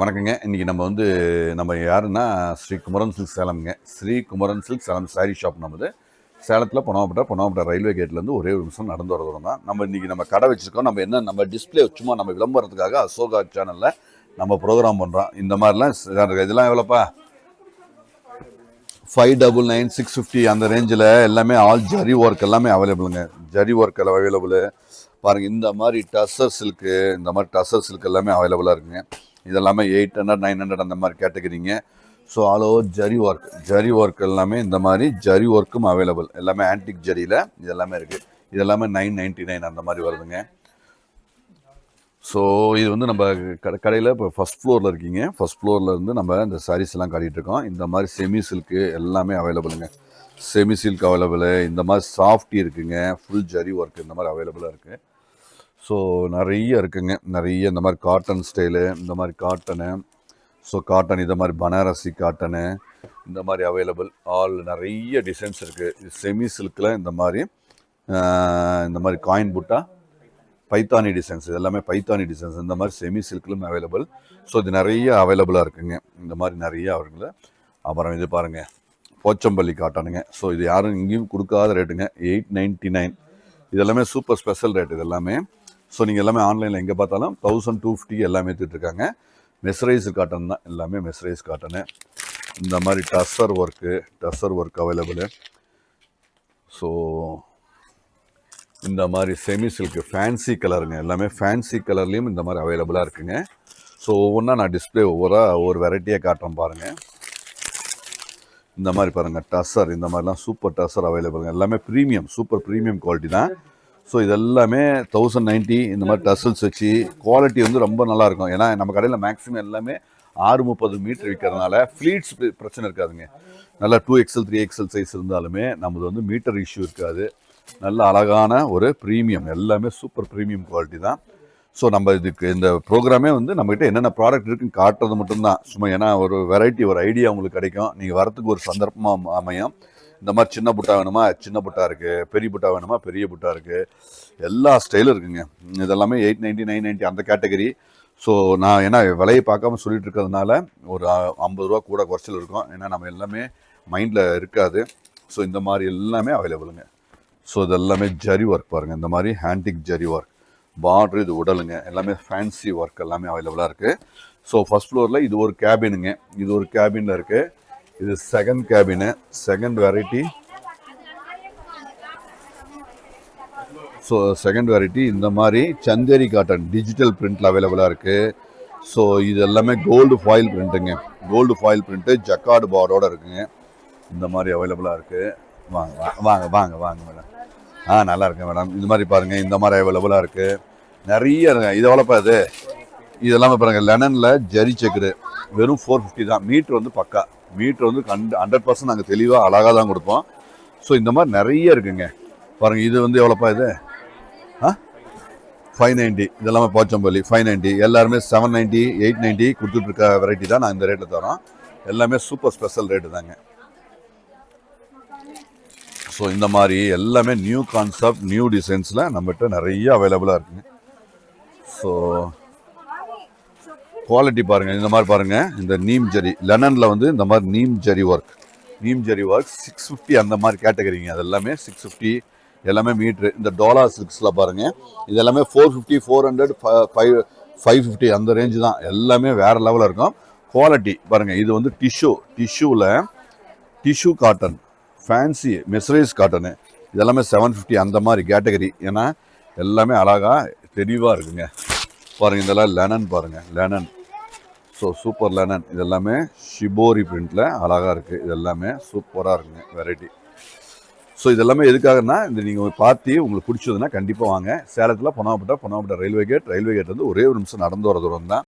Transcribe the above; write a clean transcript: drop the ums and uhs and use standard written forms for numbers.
வணக்கங்க. இன்னைக்கு நம்ம யாருன்னா ஸ்ரீ குமரன் சில்க் சேலம்ங்க. ஸ்ரீ குமரன் சில்க் சேலம் சாரி ஷாப் நம்மது. சேலத்தில் பொன்னாவப்பட்ட ரயில்வே கேட்லேருந்து ஒரே ஒரு நிமிஷம் நடந்து வர தூரம் தான். நம்ம கடை வச்சுருக்கோம். நம்ம டிஸ்பிளே சும்மா நம்ம விளம்பரத்துக்காக அசோகா சேனலில் நம்ம ப்ரோக்ராம் பண்ணுறோம். இந்த மாதிரிலாம் இதெல்லாம் எவ்வளோப்பா? 599, 650 அந்த ரேஞ்சில் எல்லாமே ஆல் ஜரி ஒர்க் எல்லாமே அவைலபிளுங்க. ஜரி ஒர்க் எல்லாம் அவைலபிள் பாருங்கள். இந்த மாதிரி டசர் சில்க் எல்லாமே அவைலபிளாக இருக்குங்க. இதெல்லாமே 800, 900 அந்த மாதிரி கேட்டகரிங்க. So all over zari work எல்லாமே இந்த மாதிரி ஜரி ஒர்க்கும் அவைலபிள். எல்லாமே ஆன்டிக் ஜரியில் இது எல்லாமே இருக்குது. இது எல்லாமே 999 அந்த மாதிரி வருதுங்க. ஸோ இது நம்ம கடையில் இப்போ ஃபஸ்ட் ஃப்ளோரில் இருக்கீங்க. ஃபஸ்ட் ஃப்ளோரில் இருந்து நம்ம இந்த சாரீஸ் எல்லாம் காட்டிகிட்டு இருக்கோம். இந்த மாதிரி செமி சில்க்கு எல்லாமே அவைலபிளுங்க. Semi silk available. இந்த மாதிரி சாஃப்டி இருக்குங்க. ஃபுல் ஜரி ஒர்க் இந்த மாதிரி அவைலபிளாக இருக்குது. ஸோ நிறைய இருக்குங்க. நிறைய இந்த மாதிரி காட்டன் ஸ்டைலு, இந்த மாதிரி காட்டனு, ஸோ காட்டன் இந்த மாதிரி பனாரசி காட்டனு இந்த மாதிரி அவைலபிள். நிறைய டிசைன்ஸ் இருக்குது. செமி சில்கில் இந்த மாதிரி காயின் புட்டா பைத்தானி டிசைன்ஸ், இது எல்லாமே பைத்தானி டிசைன்ஸ். இந்த மாதிரி செமி சில்க்லும் அவைலபிள். ஸோ இது நிறைய அவைலபிளாக இருக்குங்க. இந்த மாதிரி நிறைய அவர்கள். அப்புறம் இது பாருங்கள், போச்சம்பள்ளி காட்டனுங்க. ஸோ இது யாரும் இங்கேயும் கொடுக்காத ரேட்டுங்க. 899. இதெல்லாமே சூப்பர் ஸ்பெஷல் ரேட் இது எல்லாமே. ஸோ நீங்கள் எல்லாமே ஆன்லைனில் எங்கே பார்த்தாலும் 1250 எல்லாமே எடுத்துகிட்ருக்காங்க. மெஸ்ரைஸ் காட்டன் தான் எல்லாமே, மெஸ்ரைஸ் காட்டனு. இந்த மாதிரி டசர் ஒர்க் அவைலபிள். ஸோ இந்த மாதிரி செமி சில்க்கு ஃபேன்சி கலருங்க. எல்லாமே ஃபேன்சி கலர்லேயும் இந்த மாதிரி அவைலபிளாக இருக்குங்க. ஸோ ஒவ்வொன்றா நான் டிஸ்பிளே ஒவ்வொரு வெரைட்டியாக காட்டுறேன் பாருங்கள். இந்த மாதிரி பாருங்கள், டசர் இந்த மாதிரிலாம் சூப்பர் டசர் அவைலபிளுங்க. எல்லாமே சூப்பர் ப்ரீமியம் குவாலிட்டி தான். ஸோ இதெல்லாமே 1090 இந்த மாதிரி டசல்ஸ் வச்சு குவாலிட்டி ரொம்ப நல்லாயிருக்கும். ஏன்னா நம்ம கடையில் மேக்ஸிமம் எல்லாமே 630 மீட்டர் விற்கிறதுனால ஃப்ளீட்ஸ் பிரச்சனை இருக்காதுங்க. நல்லா 2XL 3XL சைஸ் இருந்தாலுமே நம்மது மீட்டர் இஷ்யூ இருக்காது. நல்ல அழகான ஒரு ப்ரீமியம், எல்லாமே சூப்பர் ப்ரீமியம் குவாலிட்டி தான். ஸோ நம்ம இந்த ப்ரோக்ராமே நம்மகிட்ட என்னென்ன ப்ராடக்ட் இருக்குன்னு காட்டுறது மட்டும்தான். சும்மா ஏன்னா ஒரு வெரைட்டி, ஒரு ஐடியா உங்களுக்கு கிடைக்கும். நீங்கள் வரத்துக்கு ஒரு சந்தர்ப்பமாக அமையும். இந்த மாதிரி சின்ன புட்டா வேணுமா, சின்ன புட்டா இருக்குது. பெரிய புட்டா வேணுமா, பெரிய புட்டா இருக்குது. எல்லா ஸ்டைலும் இருக்குங்க. இதெல்லாமே 890, 990 அந்த கேட்டகரி. ஸோ நான் ஏன்னா விலையை பார்க்காம சொல்லிட்டு இருக்கிறதுனால ஒரு 50 ரூபா கூட குறைச்சல் இருக்கும். ஏன்னா நம்ம எல்லாமே மைண்டில் இருக்காது. ஸோ இந்த மாதிரி எல்லாமே அவைலபிளுங்க. ஸோ இது எல்லாமே ஜரி ஒர்க் பாருங்கள். இந்த மாதிரி ஹேண்டிக் ஜரி ஒர்க், பார்ட்ரு, இது உடலுங்க, எல்லாமே ஃபேன்சி ஒர்க் எல்லாமே அவைலபிளாக இருக்குது. ஸோ ஃபஸ்ட் ஃப்ளோரில் இது ஒரு கேபினுங்க. இது ஒரு கேபினில் இருக்குது. இது second cabin, second variety. So second variety இந்த மாதிரி சந்தேரி காட்டன் டிஜிட்டல் பிரிண்டில் அவைலபிளாக இருக்குது. ஸோ இது எல்லாமே கோல்டு ஃபாயில் பிரிண்ட்டுங்க. கோல்டு ஃபாயில் பிரிண்ட்டு ஜக்கார்டு பார்டோடு இருக்குங்க. இந்த மாதிரி அவைலபிளாக இருக்குது. வாங்க வாங்க வாங்க வாங்க மேடம். நல்லா இருக்கேன் மேடம். இது மாதிரி பாருங்கள், இந்த மாதிரி அவைலபிளாக இருக்குது. நிறைய இருக்குங்க. இது எவ்வளோப்பா இது? இதெல்லாமே பாருங்கள், லெனனில் ஜரி செக்குடு, வெறும் 450 தான். மீட்ரு பக்கா மீட்ரு 100% நாங்கள் தெளிவாக அழகாக தான் கொடுப்போம். ஸோ இந்த மாதிரி நிறைய இருக்குங்க. பாருங்கள், இது எவ்வளோப்பா இது? 590. இதெல்லாமே போச்சம்பள்ளி 590. எல்லாருமே 790, 890 கொடுத்துட்ருக்க வெரைட்டி தான். நான் இந்த ரேட்டில் தரோம். எல்லாமே சூப்பர் ஸ்பெஷல் ரேட்டு தாங்க. ஸோ இந்த மாதிரி எல்லாமே நியூ கான்செப்ட், நியூ டிசைன்ஸில் நம்மகிட்ட நிறைய அவைலபிளாக இருக்குங்க. ஸோ குவாலிட்டி பாருங்கள். இந்த மாதிரி பாருங்கள், இந்த நீம் ஜரி லெனனில் இந்த மாதிரி நீம் ஜரி ஒர்க் 650 அந்த மாதிரி கேட்டகரிங்க. அது எல்லாமே 650 எல்லாமே மீட்ரு. இந்த டோலா சில்க்ஸில் பாருங்கள், இது எல்லாமே 450, 400, 550 அந்த ரேஞ்சு தான். எல்லாமே வேறு லெவலில் இருக்கும். குவாலிட்டி பாருங்கள். இது tissue cotton, fancy mercerised cotton, இதெல்லாமே 750 அந்த மாதிரி கேட்டகரி. ஏன்னா எல்லாமே அழகாக தெளிவாக இருக்குங்க. பாருங்கள், இதெல்லாம் லெனன் பாருங்கள், லெனன். So super linen. இதெல்லாமே ஷிபோரி பிரிண்டில் அழகாக இருக்குது. இதெல்லாமே சூப்பராக இருக்குங்க வெரைட்டி. ஸோ இதெல்லாமே எதுக்காகனா, நீங்கள் பார்த்து உங்களுக்கு பிடிச்சதுன்னா கண்டிப்பாக வாங்க. சேலத்தில் பொன்னாவப்பட்ட ரயில்வே கேட் ஒரே ஒரு நிமிஷம் நடந்து வர தூரம் தான்.